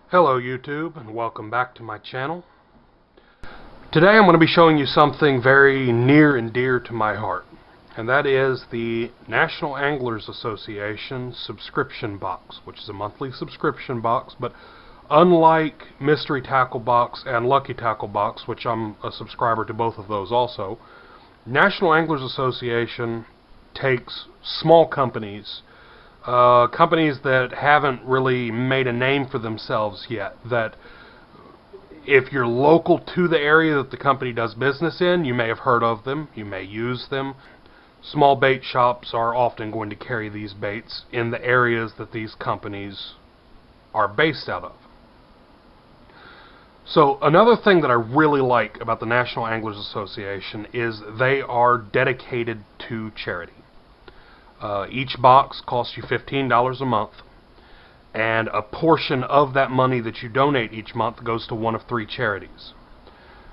Hello YouTube, and welcome back to my channel. Today I'm going to be showing you something very near and dear to my heart, and that is the National Anglers Association subscription box, which is a monthly subscription box. But unlike Mystery Tackle Box and Lucky Tackle Box, which I'm a subscriber to both of those also, National Anglers Association takes small companies, companies that haven't really made a name for themselves yet, that if you're local to the area that the company does business in, you may have heard of them, you may use them. Small bait shops are often going to carry these baits in the areas that these companies are based out of. So another thing that I really like about the National Anglers Association is they are dedicated to charity. Each box costs you $15 a month, and a portion of that money that you donate each month goes to one of three charities.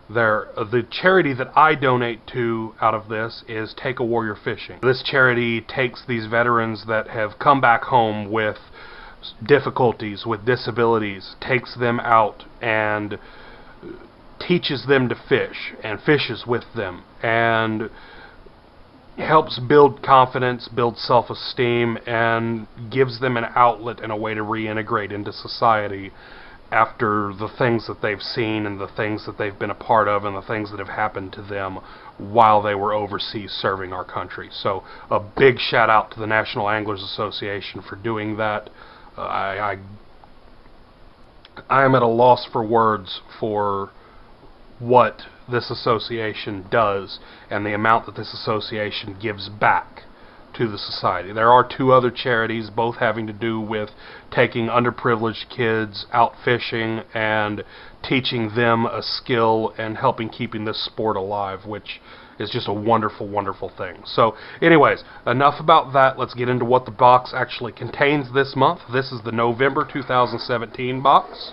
The charity that I donate to out of this is Take a Warrior Fishing. This charity takes these veterans that have come back home with difficulties, with disabilities, takes them out and teaches them to fish and fishes with them, and helps build confidence, build self-esteem, and gives them an outlet and a way to reintegrate into society after the things that they've seen and the things that they've been a part of and the things that have happened to them while they were overseas serving our country. So a big shout out to the National Anglers Association for doing that. I am at a loss for words for what this association does and the amount that this association gives back to the society. There are two other charities, both having to do with taking underprivileged kids out fishing and teaching them a skill and helping keeping this sport alive, which is just a wonderful, wonderful thing. So anyways, enough about that. Let's get into what the box actually contains this month. This is the November 2017 box.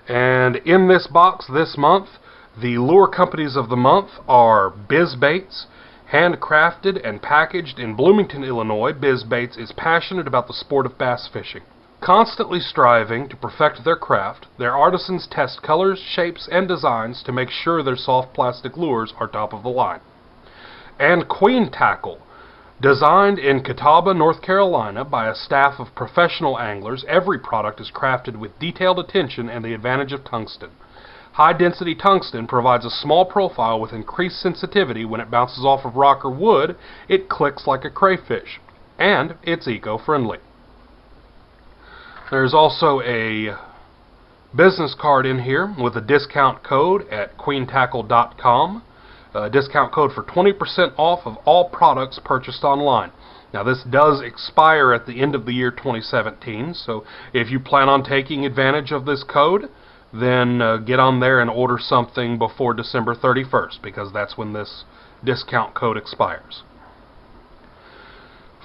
And in this box this month, the lure companies of the month are Bizz Baits. Handcrafted and packaged in Bloomington, Illinois, Bizz Baits is passionate about the sport of bass fishing. Constantly striving to perfect their craft, their artisans test colors, shapes, and designs to make sure their soft plastic lures are top of the line. And Queen Tackle. Designed in Catawba, North Carolina by a staff of professional anglers, every product is crafted with detailed attention and the advantage of tungsten. High-density tungsten provides a small profile with increased sensitivity. When it bounces off of rock or wood, it clicks like a crayfish, and it's eco-friendly. There's also a business card in here with a discount code at queentackle.com. A discount code for 20% off of all products purchased online. Now this does expire at the end of the year 2017, so if you plan on taking advantage of this code, then get on there and order something before December 31st, because that's when this discount code expires.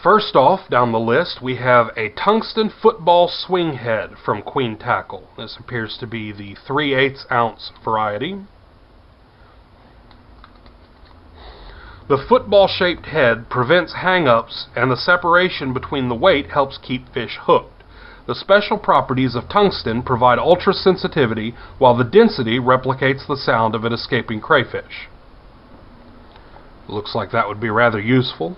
First off, down the list, we have a tungsten football swing head from Queen Tackle. This appears to be the 3/8 ounce variety. The football-shaped head prevents hang-ups, and the separation between the weight helps keep fish hooked. The special properties of tungsten provide ultra-sensitivity, while the density replicates the sound of an escaping crayfish. Looks like that would be rather useful.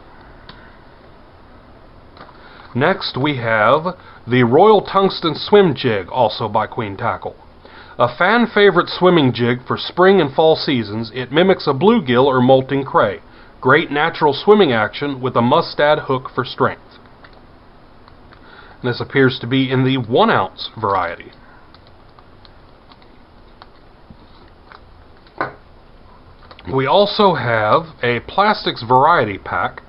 Next, we have the Royal Tungsten Swim Jig, also by Queen Tackle. A fan-favorite swimming jig for spring and fall seasons, it mimics a bluegill or molting cray. Great natural swimming action with a mustad hook for strength. This appears to be in the 1 ounce variety. We also have a plastics variety pack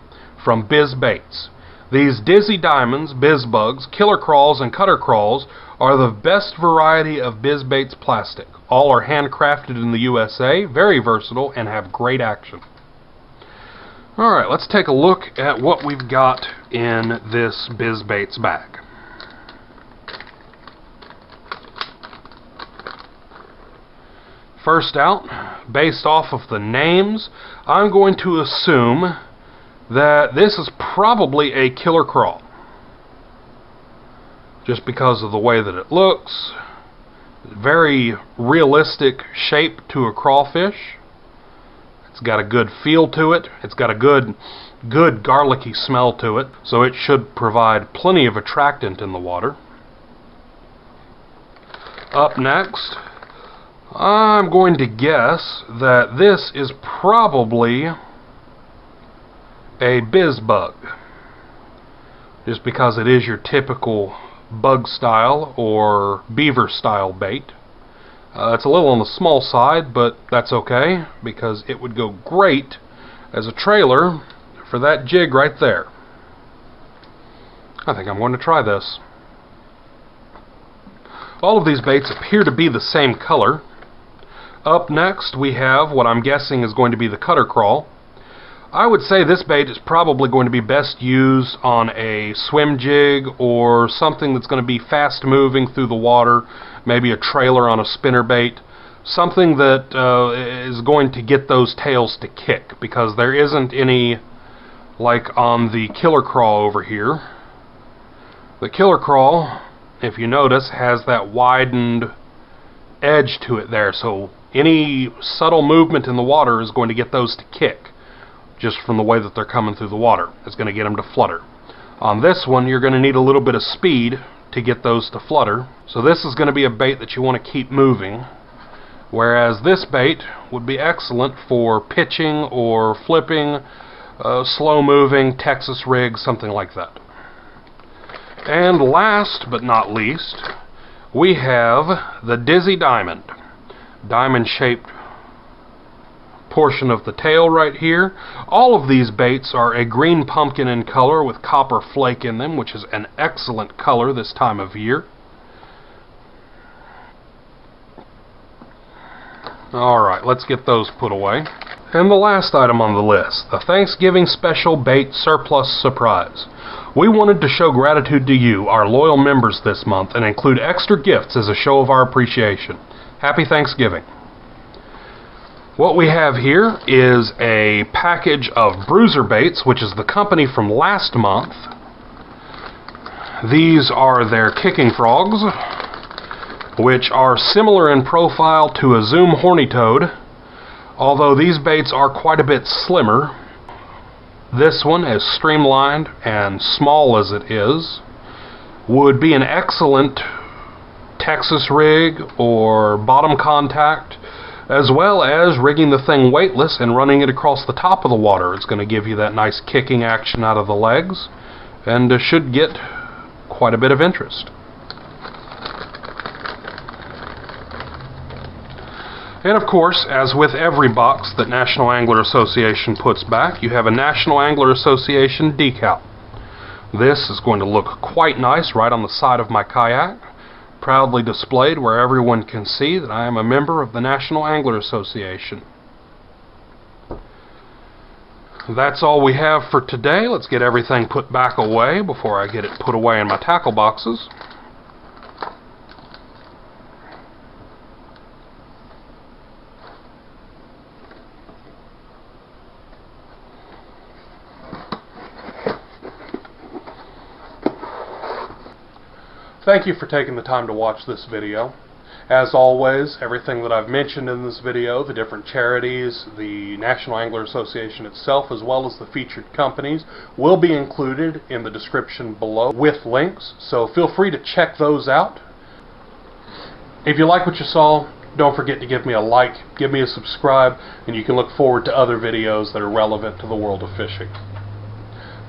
from Bizz Baits. These Dizzy Diamonds, Bizz Bugs, Killer Crawls, and Cutter Crawls are the best variety of Bizz Baits plastic. All are handcrafted in the USA, very versatile, and have great action. Alright, let's take a look at what we've got in this Bizz Baits bag. First out, based off of the names, I'm going to assume that this is probably a killer crawl. just because of the way that it looks. Very realistic shape to a crawfish. It's got a good feel to it. It's got a good garlicky smell to it, so it should provide plenty of attractant in the water. Up next, I'm going to guess that this is probably a Bizz bug, just because it is your typical bug style or beaver style bait. It's a little on the small side, but that's okay, because it would go great as a trailer for that jig right there. I think I'm going to try this. All of these baits appear to be the same color. Up next we have what I'm guessing is going to be the cutter crawl. I would say this bait is probably going to be best used on a swim jig or something that's going to be fast moving through the water, maybe a trailer on a spinner bait, something that is going to get those tails to kick, because there isn't any like on the killer crawl over here. The killer crawl, if you notice, has that widened edge to it there, so any subtle movement in the water is going to get those to kick. Just from the way that they're coming through the water, it's going to get them to flutter. On this one, you're going to need a little bit of speed to get those to flutter. So this is going to be a bait that you want to keep moving, whereas this bait would be excellent for pitching or flipping, slow moving, Texas rig, something like that. And last but not least, we have the Dizzy Diamond. Diamond shaped portion of the tail right here. All of these baits are a green pumpkin in color with copper flake in them, which is an excellent color this time of year. Alright, let's get those put away. And the last item on the list, the Thanksgiving Special Bait Surplus Surprise. We wanted to show gratitude to you, our loyal members, this month, and include extra gifts as a show of our appreciation. Happy Thanksgiving. What we have here is a package of Bruiser Baits, which is the company from last month. These are their kicking frogs, which are similar in profile to a Zoom horny toad, although these baits are quite a bit slimmer. This one, as streamlined and small as it is, would be an excellent Texas rig or bottom contact, as well as rigging the thing weightless and running it across the top of the water. It's going to give you that nice kicking action out of the legs, and should get quite a bit of interest. And of course, as with every box that National Angler Association puts back, you have a National Angler Association decal. This is going to look quite nice right on the side of my kayak, proudly displayed where everyone can see that I am a member of the National Angler Association. That's all we have for today. Let's get everything put back away before I get it put away in my tackle boxes. Thank you for taking the time to watch this video. As always, everything that I've mentioned in this video, the different charities, the National Angler Association itself, as well as the featured companies, will be included in the description below with links, so feel free to check those out. If you like what you saw, don't forget to give me a like, give me a subscribe, and you can look forward to other videos that are relevant to the world of fishing.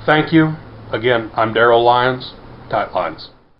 Thank you. Again, I'm Darryl Lyons, Tight Lines.